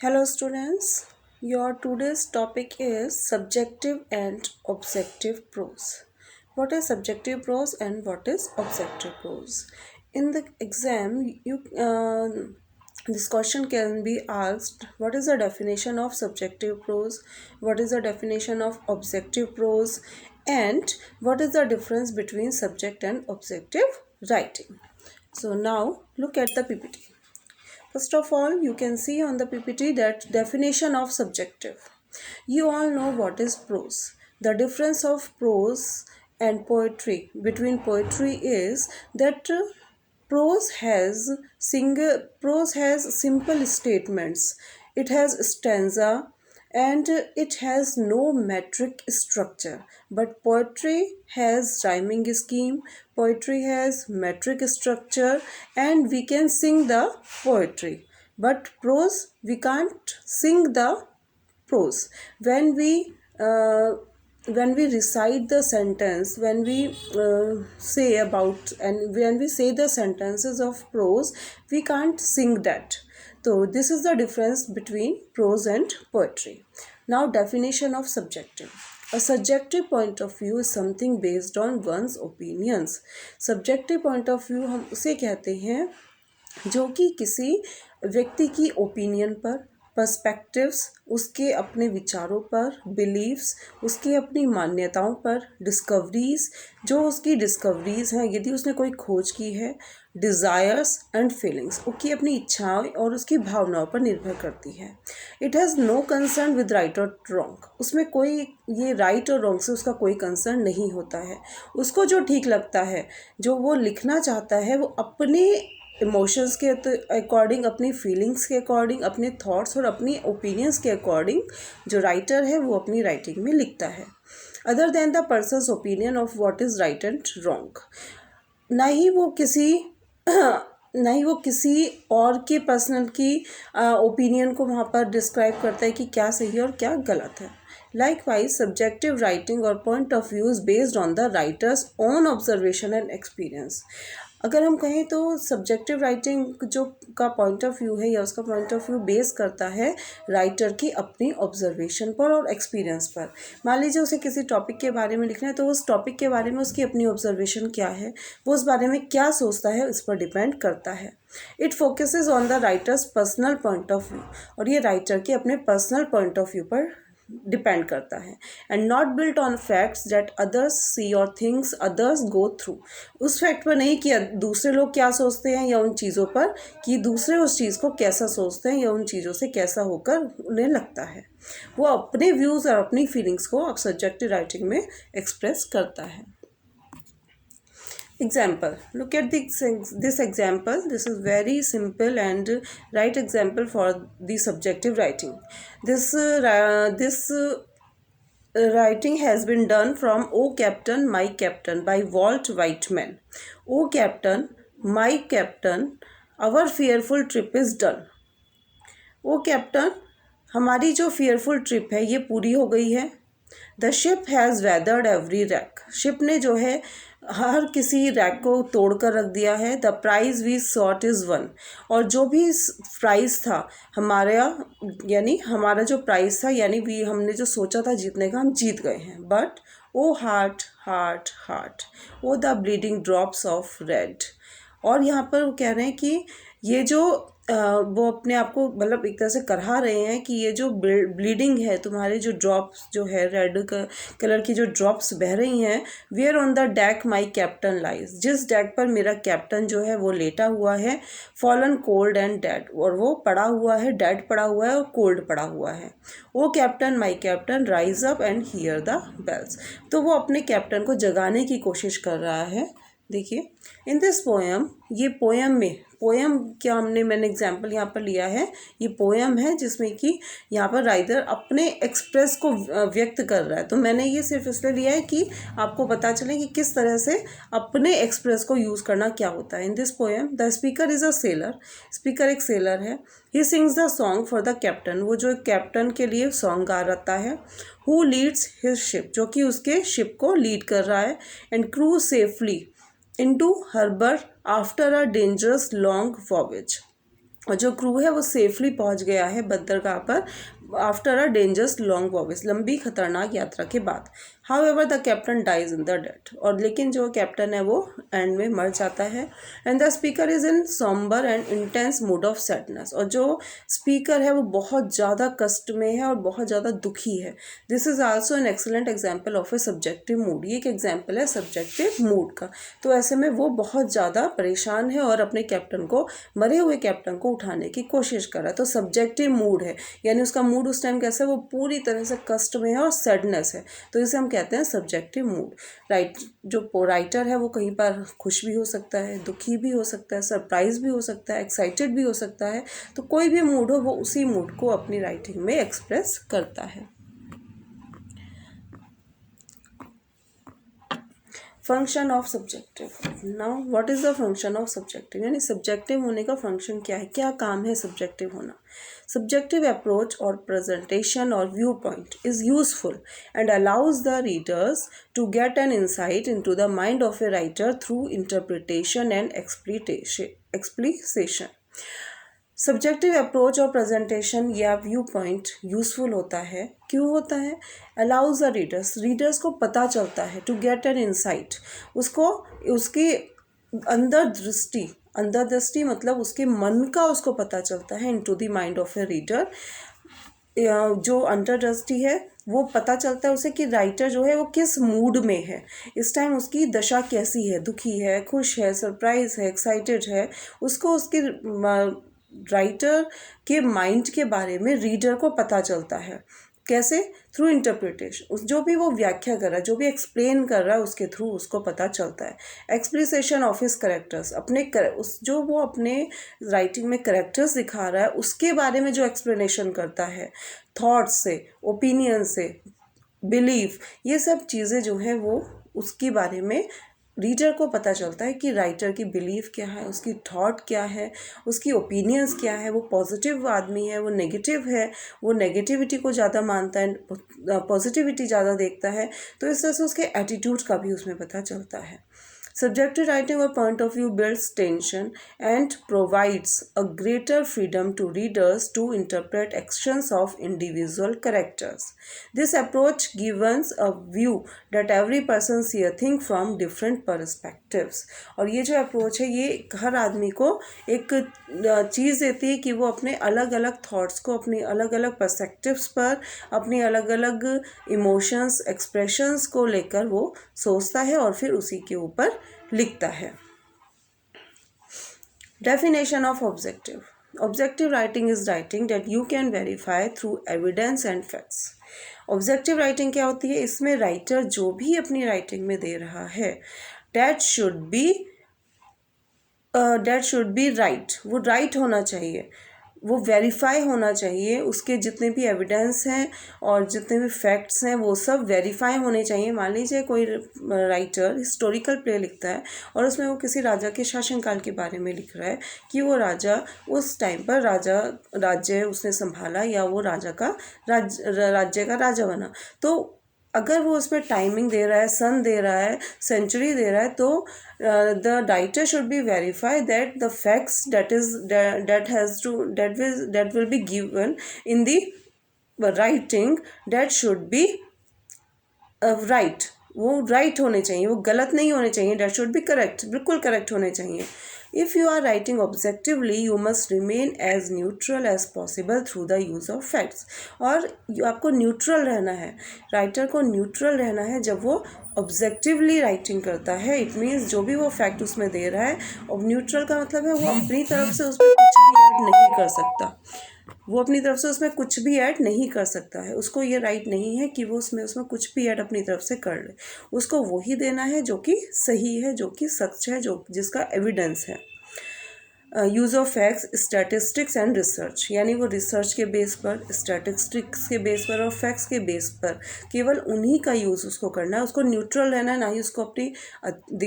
Hello students, your today's topic is subjective and objective prose. What is subjective prose and what is objective prose? In the exam, this question can be asked: what is the definition of subjective prose? What is the definition of objective prose? And what is the difference between subject and objective writing? So now look at the PPT. First of all, you can see on the PPT that definition of subjective. You all know what is prose. The difference of prose and poetry between poetry is that prose has simple statements. It has stanza and it has no metric structure, but poetry has rhyming scheme, poetry has metric structure, and we can sing the poetry, but prose we can't sing the prose. When we recite the sentence, when we say about, and when we say the sentences of prose, we can't sing that. So this is the difference between prose and poetry. Now definition of subjective. A subjective point of view is something based on one's opinions. Subjective point of view हम उसे कहते हैं जो कि किसी व्यक्ति की opinion पर, पर्सपेक्टिव्स, उसके अपने विचारों पर, बिलीव्स, उसकी अपनी मान्यताओं पर, डिस्कवरीज, जो उसकी डिस्कवरीज हैं, यदि उसने कोई खोज की है, डिज़ायर्स एंड फीलिंग्स, उसकी अपनी इच्छाओं और उसकी भावनाओं पर निर्भर करती है. It has no concern with right और रॉन्ग. उसमें कोई ये राइट और रॉन्ग से उसका कोई कंसर्न नहीं होता है. उसको जो ठीक लगता है, जो वो लिखना चाहता है, वो अपने इमोशंस के अकॉर्डिंग, अपनी फीलिंग्स के अकॉर्डिंग, अपने थॉट्स और अपनी ओपिनियंस के अकॉर्डिंग जो राइटर है वो अपनी राइटिंग में लिखता है, other than the persons opinion of what is right and wrong. ना ही वो किसी और के पर्सनल की ओपिनियन को वहाँ पर डिस्क्राइब करता है कि क्या सही है और क्या गलत है. Likewise, subjective writing or point of view is based on the writer's own observation and experience. अगर हम कहें तो सब्जेक्टिव राइटिंग जो का पॉइंट ऑफ व्यू है या उसका पॉइंट ऑफ व्यू बेस करता है राइटर की अपनी ऑब्जर्वेशन पर और एक्सपीरियंस पर. मान लीजिए उसे किसी टॉपिक के बारे में लिखना है, तो उस टॉपिक के बारे में उसकी अपनी ऑब्जर्वेशन क्या है, वो उस बारे में क्या सोचता है, इस पर डिपेंड करता है. It focuses on the writer's personal point of view, और ये राइटर के अपने पर्सनल पॉइंट ऑफ व्यू पर डिपेंड करता है. And not built on facts that others see or things others go through. उस फैक्ट पर नहीं कि दूसरे लोग क्या सोचते हैं या उन चीज़ों पर कि दूसरे उस चीज़ को कैसा सोचते हैं या उन चीज़ों से कैसा होकर उन्हें लगता है. वो अपने व्यूज़ और अपनी फीलिंग्स को अब सब्जेक्टिव राइटिंग में एक्सप्रेस करता है. Example, look at this example. This is very simple and right example for the subjective writing. This writing has been done from O Captain, My Captain by Walt Whitman. O Captain, My Captain, our fearful trip is done. O Captain, हमारी जो fearful trip है ये पूरी हो गई है. The ship has weathered every rack. Ship ने जो है हर किसी रैक को तोड़ कर रख दिया है. The prize we sought is won. और जो भी प्राइज़ था हमारा जो प्राइज़ था, यानी हमने जो सोचा था जीतने का, हम जीत गए हैं. But O heart heart heart, O the bleeding drops of red. और यहाँ पर वो कह रहे हैं कि ये जो वो अपने आप को मतलब एक तरह से करहा रहे हैं कि ये जो ब्लीडिंग है, तुम्हारे जो ड्रॉप्स जो है रेड कलर की जो ड्रॉप्स बह रही हैं, where on the deck my captain lies. जिस डेक पर मेरा कैप्टन जो है वो लेटा हुआ है. फॉलन कोल्ड एंड डेड, और वो पड़ा हुआ है, डेड पड़ा हुआ है और कोल्ड पड़ा हुआ है. O captain my captain rise up and hear the bells. तो वो अपने कैप्टन को जगाने की कोशिश कर रहा है. देखिए इन दिस पोएम, ये पोएम क्या मैंने एग्जाम्पल यहाँ पर लिया है, ये पोएम है जिसमें कि यहाँ पर राइटर अपने एक्सप्रेस को व्यक्त कर रहा है. तो मैंने ये सिर्फ इसलिए लिया है कि आपको पता चले कि किस तरह से अपने एक्सप्रेस को यूज़ करना क्या होता है. In this poem the speaker is a seller. Speaker एक सेलर है. He sings the song for the captain. वो जो कैप्टन के लिए सॉन्ग गा रहता है. हु लीड्स हिज शिप, जो कि उसके शिप को लीड कर रहा है. And crew safely into harbor after a dangerous long voyage. और जो क्रू है वो सेफली पहुंच गया है बंदरगाह पर after a dangerous long voyage, लंबी खतरनाक यात्रा के बाद। However the captain dies in the death, और लेकिन जो कैप्टन है वो एंड में मर जाता है। And the speaker is in sombre and intense mood off sadness, और जो स्पीकर है वो बहुत ज़्यादा कष्ट में है और बहुत ज़्यादा दुखी है। This is also an excellent example of A subjective mood, ये एक एग्जाम्पल है सब्जेक्टिव मूड का। तो ऐसे में वो बहुत ज़्यादा परेशान है और अपने कैप्टन को, मरे हुए कैप्टन को उठाने की कोशिश कर रहा है। तो सब्जेक्टिव मूड है, यानी उसका मूड उस टाइम कैसा है, वो पूरी तरह से कष्ट में है और सैडनेस है, तो इसे हम कहते हैं सब्जेक्टिव मूड। जो राइटर है वो कहीं पर खुश भी हो सकता है, दुखी भी हो सकता है, सरप्राइज भी हो सकता है, एक्साइटेड भी हो सकता है। तो कोई भी मूड हो वो उसी मूड को अपनी राइटिंग में एक्सप्रेस करता है। Function of subjective. Now what is the function of subjective, यानी सब्जेक्टिव होने का फंक्शन क्या है, क्या काम है सब्जेक्टिव होना। Subjective approach or presentation or viewpoint is useful and allows the readers to get an insight into the mind of a writer through interpretation and explanation. Subjective approach और presentation या view point useful होता है, क्यों होता है? Allows the readers को पता चलता है टू गेट एन इंसाइट, उसको उसकी अंतर्दृष्टि मतलब उसके मन का उसको पता चलता है into the mind of A reader. जो अंतर्दृष्टि है वो पता चलता है उसे कि राइटर जो है वो किस मूड में है, इस टाइम उसकी दशा कैसी है, दुखी है, खुश है, सरप्राइज है, एक्साइटेड है। उसको उसके राइटर के माइंड के बारे में रीडर को पता चलता है। कैसे? थ्रू इंटरप्रिटेशन, जो भी वो व्याख्या कर रहा है, जो भी एक्सप्लेन कर रहा है, उसके थ्रू उसको पता चलता है। एक्सप्लिसिएशन ऑफ हिज करेक्टर्स, जो वो अपने राइटिंग में करेक्टर्स दिखा रहा है उसके बारे में जो एक्सप्लेनेशन करता है, थॉट्स से, ओपिनियन से, बिलीफ, ये सब चीज़ें जो है वो उसके बारे में रीडर को पता चलता है कि राइटर की बिलीफ क्या है, उसकी थॉट क्या है, उसकी ओपिनियंस क्या है, वो पॉजिटिव आदमी है, वो नेगेटिव है, वो नेगेटिविटी को ज़्यादा मानता है, पॉजिटिविटी ज़्यादा देखता है। तो इस तरह से उसके एटीट्यूड का भी उसमें पता चलता है। Subjective writing or point of view builds tension and provides a greater freedom to readers to interpret actions of individual characters. This approach gives a view that every person see a thing from different perspectives. और ये जो approach है ये हर आदमी को एक चीज़ देती है कि वो अपने अलग अलग थॉट्स को अपनी अलग अलग पर्सपेक्टिव्स पर, अपनी अलग अलग इमोशंस, एक्सप्रेशंस को लेकर वो सोचता है और फिर उसी के ऊपर लिखता है। Definition of objective. Objective writing is writing that you can verify through evidence and facts. Objective writing क्या होती है? इसमें राइटर जो भी अपनी राइटिंग में दे रहा है that should be right, वो राइट होना चाहिए, वो वेरीफाई होना चाहिए, उसके जितने भी एविडेंस हैं और जितने भी फैक्ट्स हैं वो सब वेरीफाई होने चाहिए। मान लीजिए कोई राइटर हिस्टोरिकल प्ले लिखता है और उसमें वो किसी राजा के शासनकाल के बारे में लिख रहा है कि वो राजा उस टाइम पर राज्य उसने संभाला या वो राज्य का राजा बना। तो अगर वो उसमें टाइमिंग दे रहा है, सन दे रहा है, सेंचुरी दे रहा है, तो the writer should be verify that the facts that will be given in the writing that should be right, वो right होने चाहिए, वो गलत नहीं होने चाहिए, that should be correct, बिल्कुल correct होने चाहिए। If you are writing objectively, you must remain as neutral as possible through the use of facts. और आपको न्यूट्रल रहना है, राइटर को न्यूट्रल रहना है जब वो ऑब्जेक्टिवली राइटिंग करता है। इट मीन्स जो भी वो फैक्ट उसमें दे रहा है, और न्यूट्रल का मतलब है वो अपनी तरफ से उसमें कुछ भी ऐड नहीं कर सकता, वो अपनी तरफ से उसमें कुछ भी ऐड नहीं कर सकता है। उसको ये राइट नहीं है कि वो उसमें कुछ भी ऐड अपनी तरफ से कर ले। उसको वही देना है जो कि सही है, जो कि सच है, जो जिसका एविडेंस है। Use of facts, statistics and research, यानी वो रिसर्च के बेस पर, स्टैटिस्टिक्स के बेस पर और फैक्ट्स के बेस पर केवल उन्हीं का यूज़ उसको करना है। उसको न्यूट्रल रहना है, ना ही उसको अपनी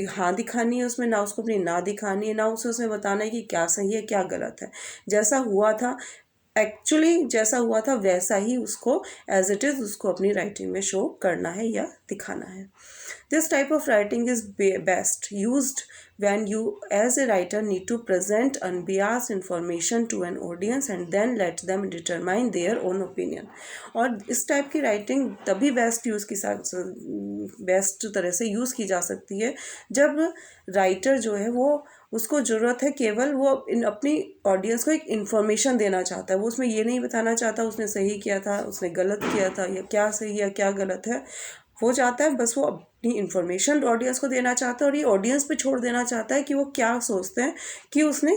हाँ दिखानी है उसमें, ना उसको अपनी ना दिखानी है, ना उसे उसमें बताना है कि क्या सही है क्या गलत है। जैसा हुआ था एक्चुअली जैसा हुआ था वैसा ही उसको एज इट इज़ उसको अपनी राइटिंग में शो करना है या दिखाना है. This type of writing is best used when you as a writer need to present unbiased information to an audience and then let them determine their own opinion. और इस टाइप की writing तभी best तरह से use की जा सकती है जब राइटर जो है वो उसको ज़रूरत है केवल वो अपनी ऑडियंस को एक इन्फॉर्मेशन देना चाहता है. वो उसमें ये नहीं बताना चाहता उसने सही किया था उसने गलत किया था या क्या सही है क्या गलत है. वो चाहता है बस वो अपनी इन्फॉर्मेशन ऑडियंस को देना चाहता है और ये ऑडियंस पे छोड़ देना चाहता है कि वो क्या सोचते हैं कि उसने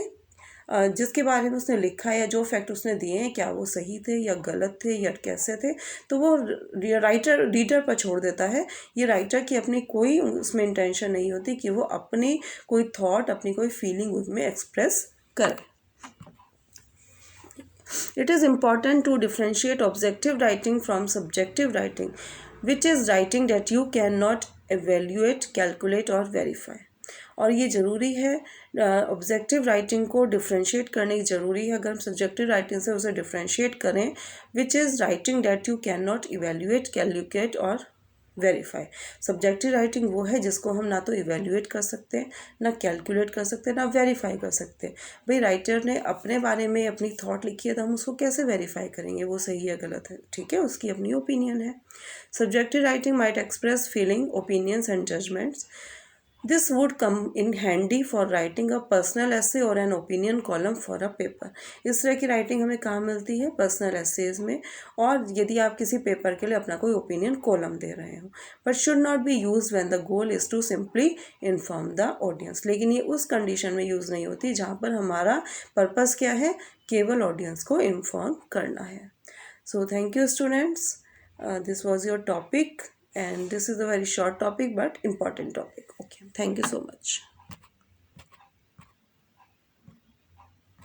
जिसके बारे में उसने लिखा है या जो फैक्ट उसने दिए हैं क्या वो सही थे या गलत थे या कैसे थे. तो वो रीडर पर छोड़ देता है. ये राइटर की अपनी कोई उसमें इंटेंशन नहीं होती कि वो अपनी कोई थॉट अपनी कोई फीलिंग उसमें एक्सप्रेस करे. It is important to differentiate objective writing from subjective writing, which is writing that you cannot evaluate, calculate और verify. और ये ज़रूरी है ऑब्जेक्टिव राइटिंग को डिफ्रेंशिएट करने की ज़रूरी है. अगर हम सब्जेक्टिव राइटिंग से उसे डिफ्रेंशिएट करें which is writing that you can not evaluate calculate और वेरीफाई. सब्जेक्टिव राइटिंग वो है जिसको हम ना तो इवेल्यूएट कर सकते हैं ना कैलकुलेट कर सकते ना वेरीफाई कर सकते. भाई राइटर ने अपने बारे में अपनी थॉट लिखी है तो हम उसको कैसे वेरीफाई करेंगे वो सही है गलत है. ठीक है उसकी अपनी ओपिनियन है. Subjective writing might express feeling opinions and judgments. This would come in handy for writing a personal essay or an opinion column for a paper. इस तरह की राइटिंग हमें कहाँ मिलती है पर्सनल एसेज में और यदि आप किसी पेपर के लिए अपना कोई ओपिनियन कॉलम दे रहे हो. But should not be use when the goal is to simply inform the audience. लेकिन ये उस कंडीशन में यूज़ नहीं होती जहाँ पर हमारा पर्पज़ क्या है केवल ऑडियंस को इन्फॉर्म करना है. So thank you students. This was your topic and this is a very short topic but important topic. Okay, thank you so much.